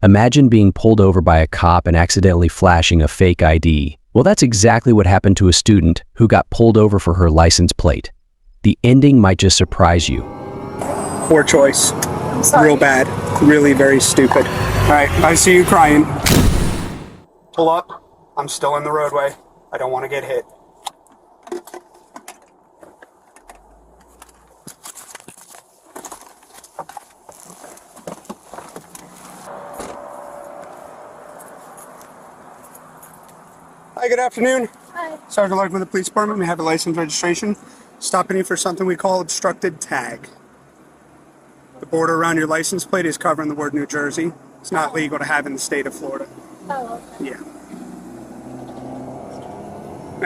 Imagine being pulled over by a cop and accidentally flashing a fake ID. Well, that's exactly what happened to a student who got pulled over for her license plate. The ending might just surprise you. Poor choice. I'm sorry. Real bad. Really very stupid. All right, I see you crying. Pull up. I'm still in the roadway. I don't want to get hit. Hi, good afternoon. Hi. Sergeant Larkin with the police department. We have a license registration. Stopping you for something we call obstructed tag. The border around your license plate is covering the word New Jersey. It's not legal to have in the state of Florida. Oh, okay. Yeah.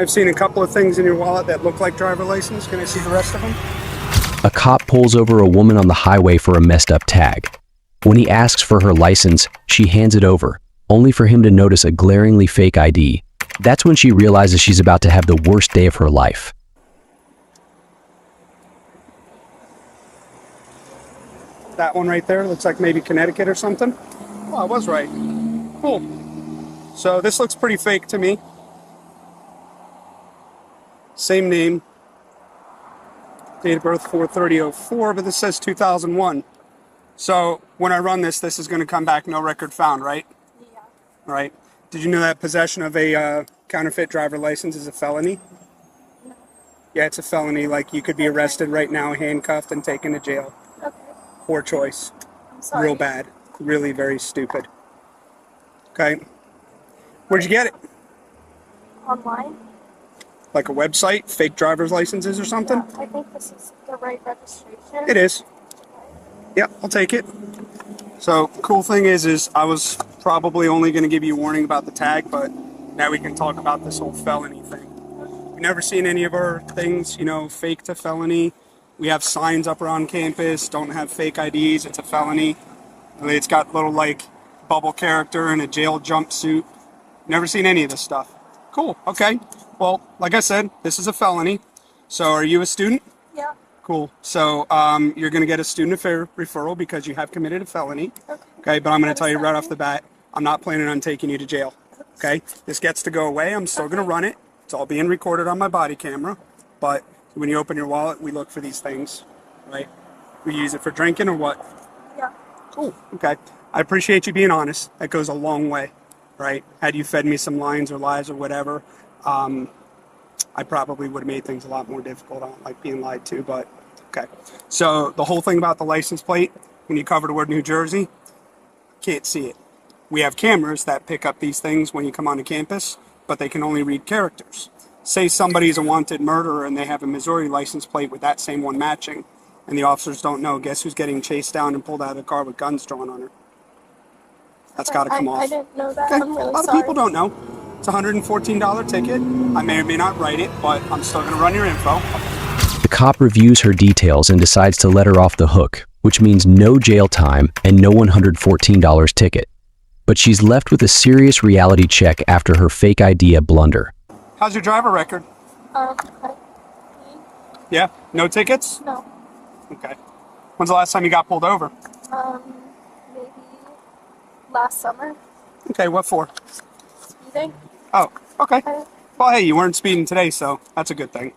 I've seen a couple of things in your wallet that look like driver license. Can I see the rest of them? A cop pulls over a woman on the highway for a messed up tag. When he asks for her license, she hands it over, only for him to notice a glaringly fake ID. That's when she realizes she's about to have the worst day of her life. That one right there looks like maybe Connecticut or something. Oh, I was right. Cool. So this looks pretty fake to me. Same name. Date of birth 4/30/04, but this says 2001. So when I run this is going to come back no record found, right? Yeah. Right. Did you know that possession of a counterfeit driver license is a felony? No. Yeah, it's a felony. Like, you could be arrested right now, handcuffed, and taken to jail. Okay. Poor choice. I'm sorry. Real bad. Really very stupid. Okay. Where'd you get it? Online? Like a website? Fake driver's licenses or something? Yeah, I think this is the right registration. It is. Yeah, I'll take it. So, cool thing is I was probably only going to give you a warning about the tag, but now we can talk about this whole felony thing. We've never seen any of our things, fake to felony. We have signs up around campus, don't have fake IDs, it's a felony. It's got little, bubble character in a jail jumpsuit. Never seen any of this stuff. Cool, okay. Well, like I said, this is a felony. So, are you a student? Yeah. Cool. So you're going to get a student affair referral because you have committed a felony. Okay, but I'm going to tell you right off the bat, I'm not planning on taking you to jail. Okay, this gets to go away. I'm still going to run it. It's all being recorded on my body camera. But when you open your wallet, we look for these things, right? We use it for drinking or what? Yeah. Cool. Okay. I appreciate you being honest. That goes a long way, right? Had you fed me some lines or lies or whatever, I probably would have made things a lot more difficult. I don't like being lied to, but okay. So the whole thing about the license plate, when you cover the word New Jersey, can't see it. We have cameras that pick up these things when you come onto campus, but they can only read characters. Say somebody's a wanted murderer and they have a Missouri license plate with that same one matching, and the officers don't know. Guess who's getting chased down and pulled out of the car with guns drawn on her? That's got to come off. I didn't know that. Okay. I'm really A lot sorry. of people don't know. It's a $114 ticket. I may or may not write it, but I'm still going to run your info. The cop reviews her details and decides to let her off the hook, which means no jail time and no $114 ticket. But she's left with a serious reality check after her fake idea blunder. How's your driver record? Okay. Yeah? No tickets? No. Okay. When's the last time you got pulled over? Maybe last summer. Okay, what for? Speeding. Oh, okay. I- Well, hey, you weren't speeding today, so that's a good thing.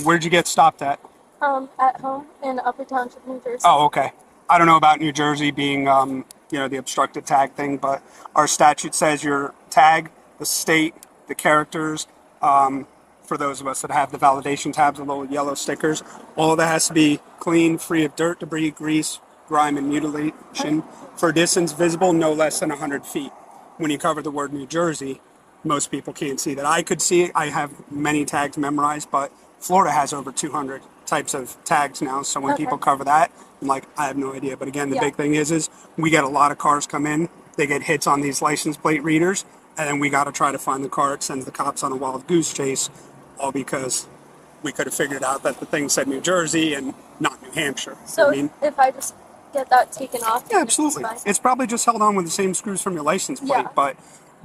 Where'd you get stopped at? At home in Upper Township, New Jersey. Oh, okay. I don't know about New Jersey being, the obstructed tag thing, but our statute says your tag, the state, the characters, for those of us that have the validation tabs, the little yellow stickers, all of that has to be clean, free of dirt, debris, grease, grime, and mutilation for a distance visible no less than 100 feet. When you cover the word New Jersey, most people can't see that. I could see it. I have many tags memorized, but Florida has over 200 types of tags now. So when people cover that, I'm like, I have no idea. But again, the big thing is we get a lot of cars come in. They get hits on these license plate readers, and then we got to try to find the car. It sends the cops on a wild goose chase, all because we could have figured out that the thing said New Jersey and not New Hampshire. So I mean, if I just get that taken off? yeah, absolutely. It's probably just held on with the same screws from your license plate, Yeah. but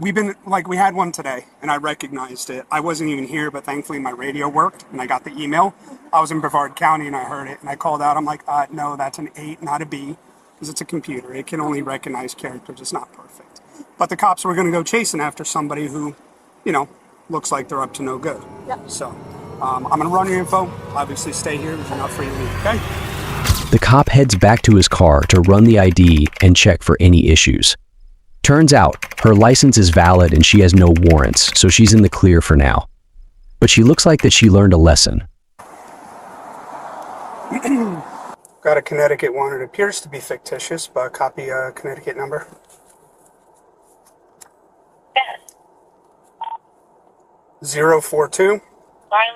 we've been, we had one today, and I recognized it. I wasn't even here, but thankfully my radio worked, and I got the email. I was in Brevard County, and I heard it, and I called out. I'm like, no, that's an 8, not a B. because it's a computer. It can only recognize characters. It's not perfect. But the cops were going to go chasing after somebody who, looks like they're up to no good. Yeah. So I'm going to run your info. Obviously, stay here. You're not free to leave, okay? The cop heads back to his car to run the ID and check for any issues. Turns out, her license is valid and she has no warrants, so she's in the clear for now. But she looks like that she learned a lesson. Got a Connecticut one. It appears to be fictitious, but copy a Connecticut number. Yes. 042. Riley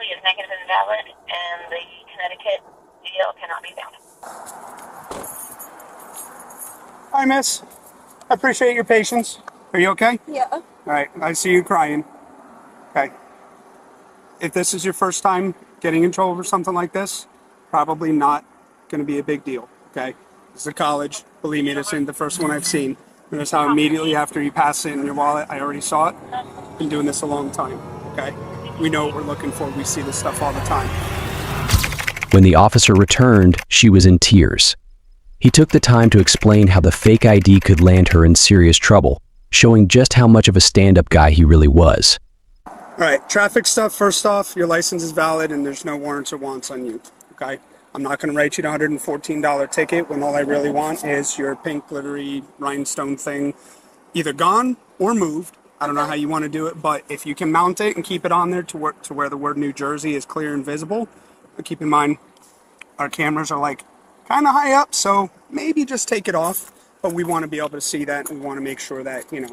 is negative and valid, and the Connecticut deal cannot be found. Hi, miss. I appreciate your patience. Are you okay? Yeah. All right. I see you crying. Okay. If this is your first time getting in trouble for something like this, probably not going to be a big deal. Okay. This is a college. Believe me, this isn't the first one I've seen. Notice how immediately after you pass it in your wallet, I already saw it. Been doing this a long time. Okay. We know what we're looking for. We see this stuff all the time. When the officer returned, she was in tears. He took the time to explain how the fake ID could land her in serious trouble, showing just how much of a stand-up guy he really was. All right, traffic stuff. First off, your license is valid and there's no warrants or wants on you. Okay, I'm not going to write you a $114 ticket when all I really want is your pink glittery rhinestone thing either gone or moved. I don't know how you want to do it, but if you can mount it and keep it on there to where the word New Jersey is clear and visible. But keep in mind, our cameras are like kind of high up, so maybe just take it off. But we want to be able to see that, and we want to make sure that, Okay.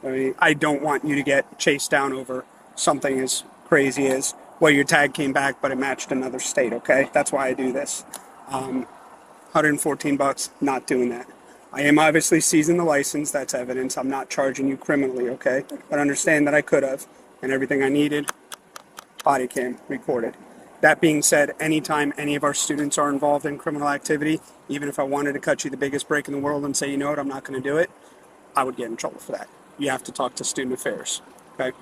I mean, I don't want you to get chased down over something as crazy as, well, your tag came back, but it matched another state, okay? That's why I do this. $114, not doing that. I am obviously seizing the license. That's evidence. I'm not charging you criminally, okay? But understand that I could have, and everything I needed, body cam recorded. That being said, anytime any of our students are involved in criminal activity, even if I wanted to cut you the biggest break in the world and say, you know what, I'm not going to do it, I would get in trouble for that. You have to talk to student affairs, okay?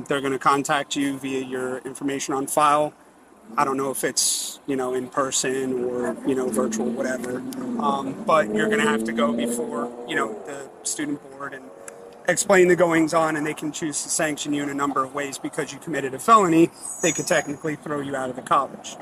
They're going to contact you via your information on file. I don't know if it's, in person or, virtual, whatever. But you're going to have to go before, the student board and explain the goings on, and they can choose to sanction you in a number of ways. Because you committed a felony, they could technically throw you out of the college.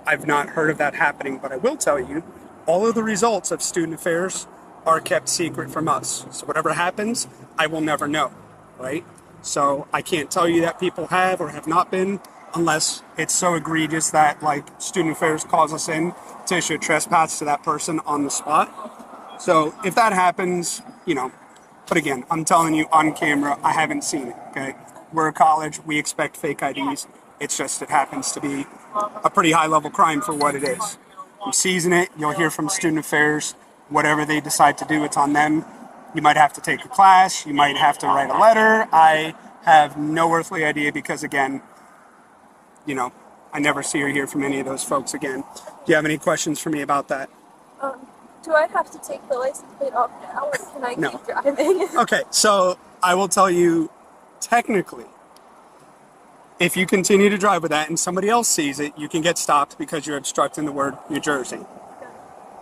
I've not heard of that happening, but I will tell you, all of the results of student affairs are kept secret from us. So whatever happens, I will never know, right? So I can't tell you that people have or have not been, unless it's so egregious that, like, student affairs calls us in to issue a trespass to that person on the spot. So if that happens, but again, I'm telling you on camera, I haven't seen it, okay? We're a college, we expect fake IDs. It's just, it happens to be a pretty high level crime for what it is. I'm seizing it, you'll hear from student affairs, whatever they decide to do, it's on them. You might have to take a class, you might have to write a letter. I have no earthly idea because, again, I never see or hear from any of those folks again. Do you have any questions for me about that? Do I have to take the license plate off now, or can I No. keep driving? Okay, so I will tell you, technically, if you continue to drive with that and somebody else sees it, you can get stopped because you're obstructing the word New Jersey.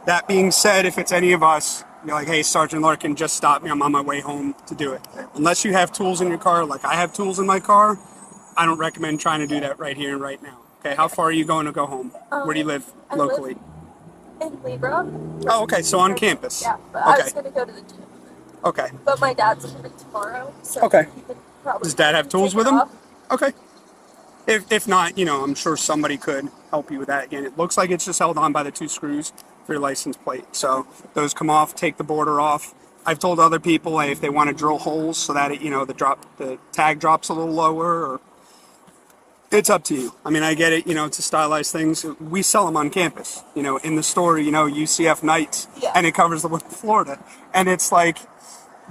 That being said, if it's any of us, you're like, hey, Sergeant Larkin, just stop me. I'm on my way home to do it. Unless you have tools in your car, like I have tools in my car, I don't recommend trying to do that right here and right now. Okay, how far are you going to go home? Where do you live I locally? live in Libra. Oh, okay, so on campus. Yeah, but I Okay. was going to go to the gym. Okay, But my dad's coming tomorrow, so Okay. he could probably does Dad have tools take with it him? off. Okay. If not, I'm sure somebody could help you with that. Again, it looks like it's just held on by the two screws for your license plate. So those come off, take the border off. I've told other people, hey, if they want to drill holes so that it, the tag drops a little lower, or it's up to you. I mean, I get it, to stylize things. We sell them on campus, in the store, UCF Knights, Yeah. and it covers the word Florida. And it's like,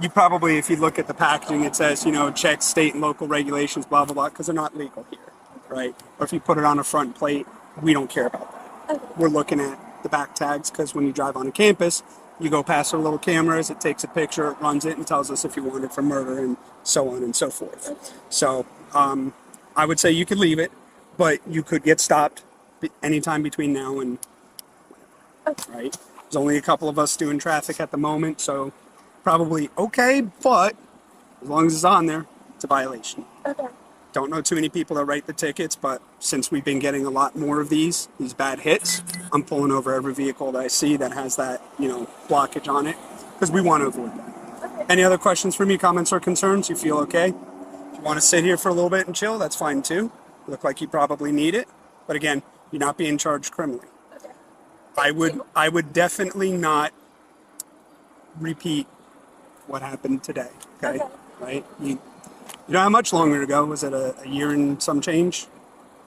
you probably, if you look at the packaging, it says, check state and local regulations, blah, blah, blah, because they're not legal here, right? Or if you put it on a front plate, we don't care about that. Okay. We're looking at the back tags because when you drive on a campus, you go past our little cameras, it takes a picture, it runs it, and tells us if you want it for murder and so on and so forth. So I would say you could leave it, but you could get stopped anytime between now and, right? There's only a couple of us doing traffic at the moment, so probably okay, but as long as it's on there, it's a violation. Okay. Don't know too many people that write the tickets, but since we've been getting a lot more of these bad hits, I'm pulling over every vehicle that I see that has that, blockage on it, because we want to avoid that. Okay. Any other questions for me, comments or concerns? You feel okay? If you want to sit here for a little bit and chill, that's fine too. You look like you probably need it, but again, you're not being charged criminally. Okay. I would definitely not repeat what happened today. Okay. Right? You know how much longer ago? Was it a year and some change?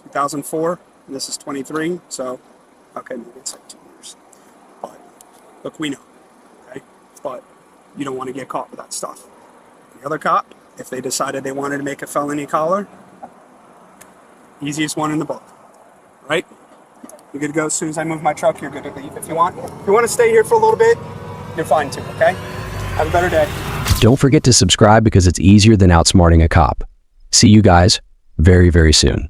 2004? And this is 23, so, okay, maybe it's like 2 years. But, look, we know, okay? But you don't want to get caught with that stuff. The other cop, if they decided they wanted to make a felony collar, easiest one in the book, right? You're good to go. As soon as I move my truck, you're good to leave if you want. If you want to stay here for a little bit, you're fine too, okay? Have a better day. Don't forget to subscribe because it's easier than outsmarting a cop. See you guys very, very soon.